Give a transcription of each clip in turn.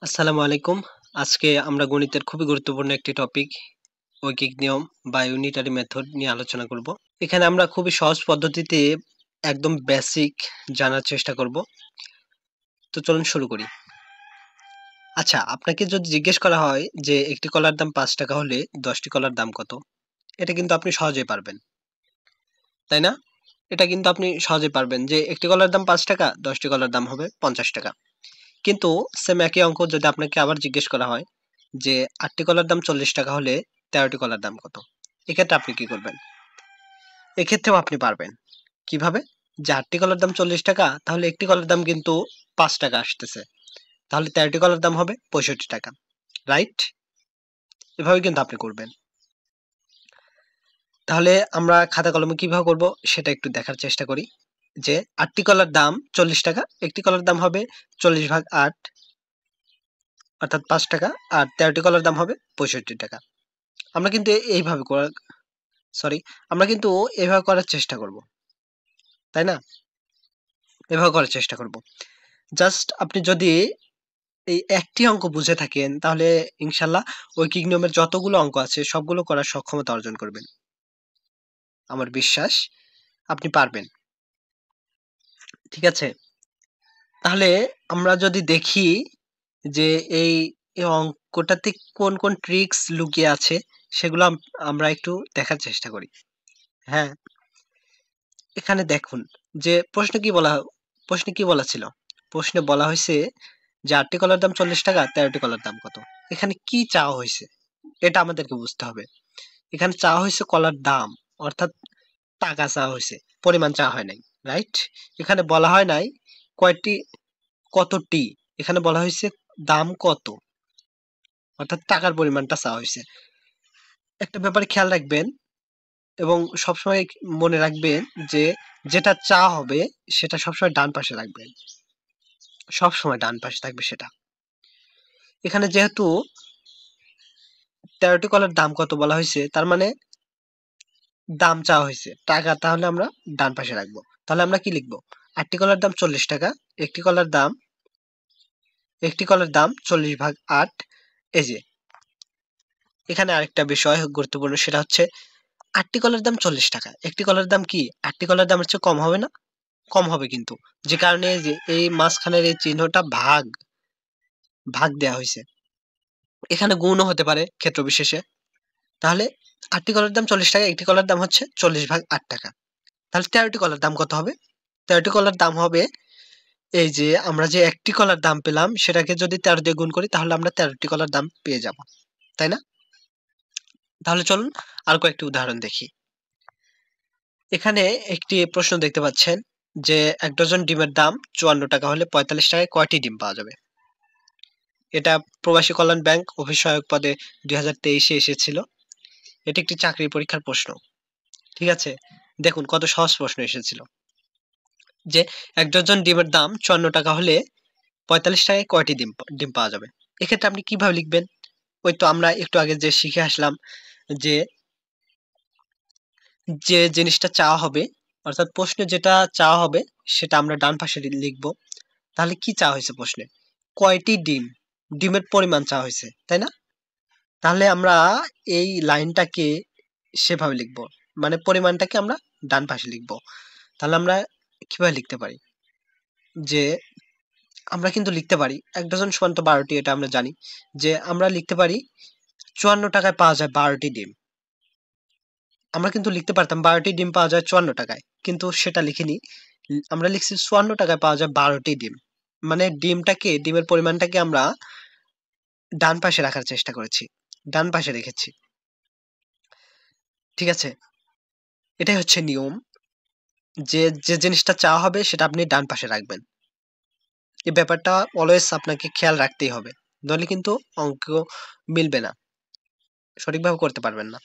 আসসালামু আলাইকুম। আজকে আমরা গণিতের খুবই গুরুত্বপূর্ণ একটি টপিক ঐকিক নিয়ম বা ইউনিটারি মেথড নিয়ে আলোচনা করব। এখানে আমরা খুবই সহজ পদ্ধতিতে একদম বেসিক জানার চেষ্টা করব। তো চলুন শুরু করি। আচ্ছা, আপনাকে যদি জিজ্ঞেস করা হয় যে একটি কলার দাম ৫ টাকা হলে ১০টি কলার দাম কত? এটা কিন্তু আপনি সহজেই পারবেন। তাই না? এটা কিন্তু আপনি সহজেই পারবেন যে একটি কলার দাম ৫ টাকা, ১০টি কলার দাম হবে ৫০ টাকা। কিন্তু সেম একই অঙ্ক যদি আপনাকে আবার জিজ্ঞেস করা হয় যে ৮টি কলার দাম ৪০ টাকা হলে ১৩টি কলার দাম কত? এক্ষেত্রে আপনি কি করবেন? এক্ষেত্রেও আপনি পারবেন। কিভাবে? যে ৮টি কলার দাম ৪০ টাকা তাহলে একটি কলার দাম কিন্তু ৫ টাকা আসতেছে। তাহলে ১৩টি কলার দাম হবে ৬৫ টাকা। রাইট? এভাবে কিন্তু আপনি করবেন। তাহলে আমরা খাতা কলমে কিভাবে করব সেটা একটু দেখার চেষ্টা করি। যে ৮টি কলার দাম ৪০ টাকা, একটি কলার দাম হবে ৪০ ভাগ ৮ অর্থাৎ ৫ টাকা আর ১৩টি কলার দাম হবে ৬৫ টাকা। আমরা কিন্তু এইভাবে করার সরি আমরা কিন্তু এভাবে করার চেষ্টা করব। তাই না? এভাবে করার চেষ্টা করব। জাস্ট আপনি যদি এই একটি অঙ্ক বুঝে থাকেন তাহলে ইনশাআল্লাহ ঐকিক নিয়মের যতগুলো অঙ্ক আছে সবগুলো করার সক্ষমতা অর্জন করবেন। আমার বিশ্বাস আপনি পারবেন। ঠিক আছে? তাহলে আমরা যদি দেখি যে এই, এই অঙ্কটাতে কোন ট্রিক্স লুকিয়ে আছে সেগুলো আমরা একটু দেখার চেষ্টা করি। হ্যাঁ, এখানে দেখুন যে প্রশ্নে কি বলা ছিল? প্রশ্নে বলা হয়েছে যে ৮টি কলার দাম ৪০ টাকা, ১৩টি কলার দাম কত? এখানে কি চাওয়া হয়েছে? এটা আমাদেরকে বুঝতে হবে। এখানে চাওয়া হয়েছে কলার দাম, অর্থাৎ টাকা চাওয়া হয়েছে, পরিমাণ চাওয়া হয় নাই। রাইট? এখানে বলা হয় নাই কয়টি কতটি, এখানে বলা হয়েছে দাম কত, অর্থাৎ টাকার পরিমাণটা চাওয়া হয়েছে। একটা ব্যাপারে খেয়াল রাখবেন এবং সবসময় মনে রাখবেন যে যেটা চাওয়া হবে সেটা সবসময় ডান পাশে রাখবেন। সবসময় ডান পাশে থাকবে সেটা। এখানে যেহেতু ১৩টি কলার দাম কত বলা হয়েছে তার মানে দাম চাওয়া হয়েছে টাকা, তাহলে আমরা ডান পাশে রাখবো। তাহলে আমরা কি লিখবো? ৮টি কলার দাম ৪০ টাকা, একটি কলার দাম একটি কলার দাম ৪০ ভাগ ৮। এই যে এখানে আরেকটা বিষয় গুরুত্বপূর্ণ, সেটা হচ্ছে ৮টি কলার দাম ৪০ টাকা, একটি কলার দাম কি ৮টি কলার দামের চেয়ে কম হবে না? কম হবে কিন্তু, যে কারণে এই যে এই মাঝখানের এই চিহ্নটা ভাগ ভাগ দেয়া হয়েছে। এখানে গুণও হতে পারে ক্ষেত্র বিশেষে। তাহলে ৮টি কলার দাম ৪০ টাকা, একটি কলার দাম হচ্ছে ৪০ ভাগ ৮ টাকা। তাহলে ১৩টি কলার দাম কত হবে? ১৩টি কলার দাম হবে, এই যে আমরা যে একটি কলার দাম পেলাম সেটাকে যদি ১৩ দিয়ে গুণ করি তাহলে আমরা ১৩টি কলার দাম পেয়ে যাব। তাই না? তাহলে চলুন আর কয়েকটি উদাহরণ দেখি। এখানে একটি প্রশ্ন দেখতে পাচ্ছেন যে ১ ডজন ডিমের দাম ৫৪ টাকা হলে ৪৫ টাকায় কয়টি ডিম পাওয়া যাবে? এটা প্রবাসী কল্যাণ ব্যাংক অফিস সহায়ক পদে ২০২৩ এ এসেছিল। এটি একটি চাকরির পরীক্ষার প্রশ্ন। ঠিক আছে? দেখুন কত সহজ প্রশ্ন এসেছিল। যে ১ ডজন ডিমের দাম ৫৪ টাকা হলে ৪৫ টাকায় কয়টি ডিম পাওয়া যাবে? এক্ষেত্রে আপনি কিভাবে লিখবেন? ওই তো আমরা একটু আগে যে শিখে আসলাম যে, যে জিনিসটা চাওয়া হবে অর্থাৎ প্রশ্নে যেটা চাওয়া হবে সেটা আমরা ডান পাশে লিখবো। তাহলে কি চাওয়া হয়েছে প্রশ্নে? কয়টি ডিম? ডিমের পরিমাণ চাওয়া হয়েছে। তাই না? তাহলে আমরা এই লাইনটাকে সেভাবে লিখবো। মানে পরিমাণটাকে আমরা ডান পাশে লিখবো। তাহলে আমরা কিভাবে লিখতে পারি? যে আমরা কিন্তু লিখতে পারি ১ ডজন সমান তো ১২টি, এটা আমরা জানি। যে আমরা লিখতে পারি ৫৪ টাকায় পাওয়া যায় ১২টি ডিম। আমরা কিন্তু লিখতে পারতাম ১২টি ডিম পাওয়া যায় ৫৪ টাকায়। কিন্তু সেটা লিখিনি। আমরা লিখছি ৫৪ টাকায় পাওয়া যায় ১২টি ডিম। মানে ডিমের পরিমাণটাকে আমরা ডান পাশে রাখার চেষ্টা করেছি। ডান পাশে রেখেছি। ঠিক আছে? এটাই হচ্ছে নিয়ম। যে জিনিসটা চাওয়া হবে সেটা আপনি ডান পাশে রাখবেন। এই ব্যাপারটা অলওয়েজ আপনাকে খেয়াল রাখতেই হবে। নইলে কিন্তু অঙ্ক মিলবে না। সঠিকভাবে করতে পারবেন না।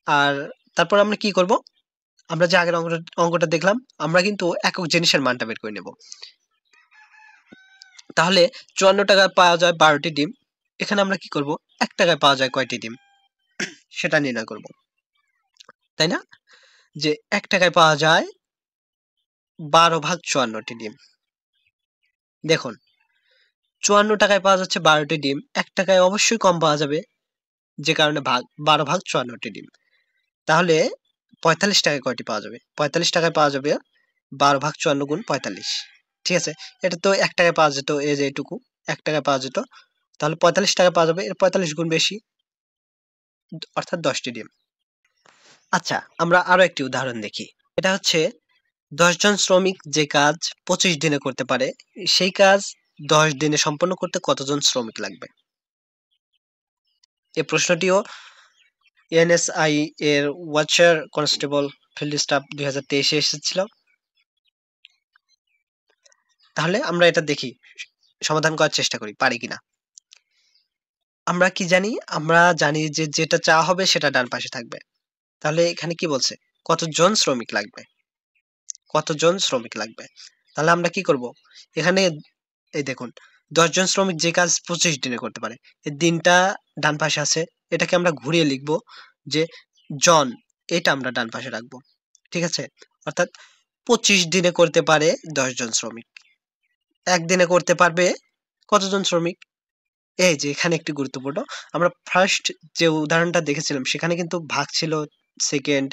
আর তারপর আমরা কি করব? আমরা যে আগের অঙ্কটা দেখলাম, আমরা কিন্তু একক জিনিসের মানটা বের করে নেব। তাহলে ৫৪ টাকায় পাওয়া যায় ১২টি ডিম। এখানে আমরা কি করব? ১ টাকায় পাওয়া যায় কয়টি ডিম? সেটা নির্ণয় করব। তাই না? যে ১ টাকায় পাওয়া যায় ১২ ভাগ ৫৪টি ডিম। দেখুন 54 টাকায় পাওয়া যাচ্ছে 12টি ডিম, 1 টাকায় অবশ্যই কম পাওয়া যাবে, যে কারণে ভাগ 12 ভাগ 54টি ডিম। তাহলে 45 টাকায় কয়টি পাওয়া যাবে? 45 টাকায় পাওয়া যাবে 12 ভাগ 54 গুণ 45। ঠিক আছে, এটা তো 1 টাকায় পাওয়া যেত, এই যে এইটুকু 1 টাকায় পাওয়া যেত, তাহলে 45 টাকায় পাওয়া যাবে, এর 45 গুণ বেশি, অর্থাৎ 10টি ডিম। আচ্ছা, আমরা আরো একটি উদাহরণ দেখি। এটা হচ্ছে 10 জন শ্রমিক যে কাজ 25 দিনে করতে পারে, সেই কাজ 10 দিনে সম্পন্ন করতে কতজন শ্রমিক লাগবে? এই প্রশ্নটিও এনএসআই এর ওয়াচার কনস্টেবল ফিল্ড স্টাফ 2023 এ এসেছিল। তাহলে আমরা এটা দেখি, সমাধান করার চেষ্টা করি পারি কিনা। আমরা কি জানি? আমরা জানি যে যেটা চাওয়া হবে সেটা ডান পাশে থাকবে। তাহলে এখানে কি বলছে? কতজন শ্রমিক লাগবে? কতজন শ্রমিক লাগবে? তাহলে আমরা কি করব? এখানে এই দেখুন, 10 জন শ্রমিক যে কাজ 25 দিনে করতে পারে, এই দিনটা ডান পাশে আছে, এটাকে আমরা ঘুরিয়ে লিখব যে জন, এটা আমরা ডান পাশে রাখবো। ঠিক আছে, অর্থাৎ 25 দিনে করতে পারে 10 জন শ্রমিক। একদিনে করতে পারবে কতজন শ্রমিক? এই যে এখানে একটি গুরুত্বপূর্ণ, আমরা ফার্স্ট যে উদাহরণটা দেখেছিলাম সেখানে কিন্তু ভাগ ছিল, সেকেন্ড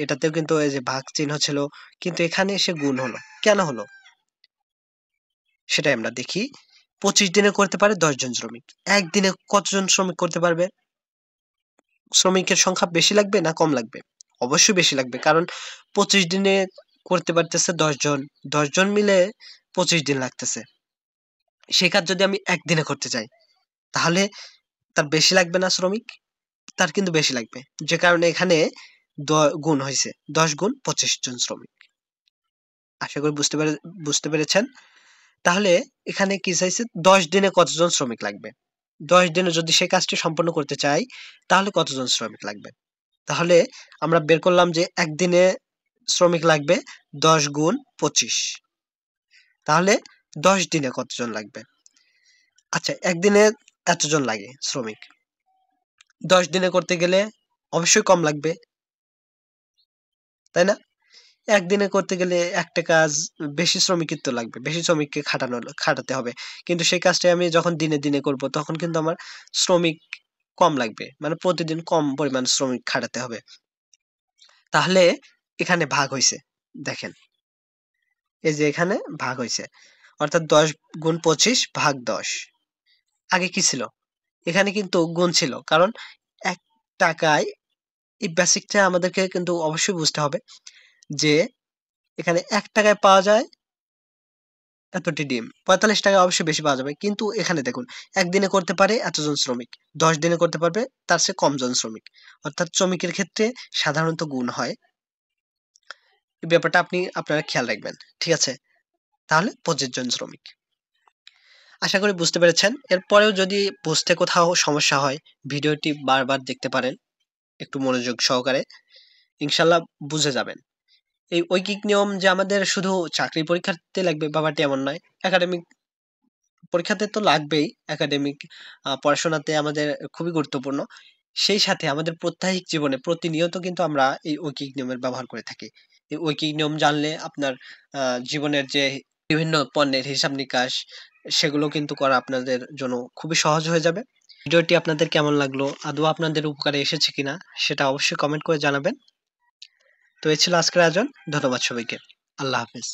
এটাতেও কিন্তু এই যে ভাগ চিহ্ন ছিল, কিন্তু এখানে এসে গুণ হলো, কেন হলো সেটাই আমরা দেখি। 25 দিনে করতে পারে 10 জন শ্রমিক, একদিনে কতজন শ্রমিক করতে পারবে? শ্রমিকের সংখ্যা বেশি লাগবে না কম লাগবে? অবশ্যই বেশি লাগবে, কারণ 25 দিনে করতে পারতেছে 10 জন, 10 জন মিলে 25 দিন লাগতেছে। সেই কাজ যদি আমি একদিনে করতে চাই, তাহলে তার বেশি লাগবে না শ্রমিক? তার কিন্তু বেশি লাগবে, যে কারণে এখানে গুণ হয়েছে, 10 গুণ 25 জন শ্রমিক। আশা করি বুঝতে পেরেছেন। তাহলে এখানে কি চাইছে? 10 দিনে কতজন শ্রমিক লাগবে? 10 দিনে যদি সেই কাজটি সম্পন্ন করতে চাই, তাহলে কতজন শ্রমিক লাগবে? তাহলে আমরা বের করলাম যে একদিনে শ্রমিক লাগবে 10 গুণ 25। তাহলে 10 দিনে কতজন লাগবে? আচ্ছা, একদিনে এতজন লাগে শ্রমিক, 10 দিনে করতে গেলে অবশ্যই কম লাগবে, তাই না? একদিনে করতে গেলে একটা কাজ বেশি শ্রমিকের তো লাগবে, বেশি শ্রমিককে খাটাতে হবে, কিন্তু সেই কাজটাই আমি যখন দিনে দিনে করব তখন কিন্তু আমার শ্রমিক কম লাগবে, মানে প্রতিদিন কম পরিমাণ শ্রমিক খাটাতে হবে। তাহলে এখানে ভাগ হইছে, দেখেন এই যে এখানে ভাগ হইছে, অর্থাৎ 10 গুণ 25 ভাগ 10। আগে কি ছিল? এখানে কিন্তু গুণ ছিল, কারণ 1 টাকায়, এই বেসিকটা আমাদেরকে কিন্তু অবশ্যই বুঝতে হবে যে এখানে 1 টাকায় পাওয়া যায় এতটি ডিম, 45 টাকায় অবশ্যই বেশি পাওয়া যাবে, কিন্তু এখানে দেখুন একদিনে করতে পারে এতজন শ্রমিক, 10 দিনে করতে পারবে তার চেয়ে কম জন শ্রমিক, অর্থাৎ শ্রমিকের ক্ষেত্রে সাধারণত গুণ হয়। এই ব্যাপারটা আপনারা খেয়াল রাখবেন, ঠিক আছে? তাহলে 25 জন শ্রমিক। আশা করি বুঝতে পেরেছেন। এরপরেও যদি বুঝতে কোথাও সমস্যা হয়, ভিডিওটি বারবার দেখতে পারেন একটু মনোযোগ সহকারে, ইনশাল্লাহ বুঝে যাবেন। এই ঐকিক নিয়ম যে আমাদের শুধু চাকরি পরীক্ষাতে লাগবে ব্যাপারটি এমন নয়, একাডেমিক পরীক্ষাতে তো লাগবেই, একাডেমিক পড়াশোনাতে আমাদের খুবই গুরুত্বপূর্ণ। সেই সাথে আমাদের প্রত্যাহিক জীবনে প্রতিনিয়ত কিন্তু আমরা এই ঐকিক নিয়মের ব্যবহার করে থাকি। এই ঐকিক নিয়ম জানলে আপনার জীবনের যে বিভিন্ন পণ্যের হিসাব নিকাশ, সেগুলো কিন্তু করা আপনাদের জন্য খুবই সহজ হয়ে যাবে। ভিডিওটি আপনাদের কেমন লাগলো, আদৌ আপনাদের উপকারে এসেছে কিনা সেটা অবশ্যই কমেন্ট করে জানাবেন। তো এই ছিল আজকের আয়োজন। ধন্যবাদ সবাইকে। আল্লাহ হাফেজ।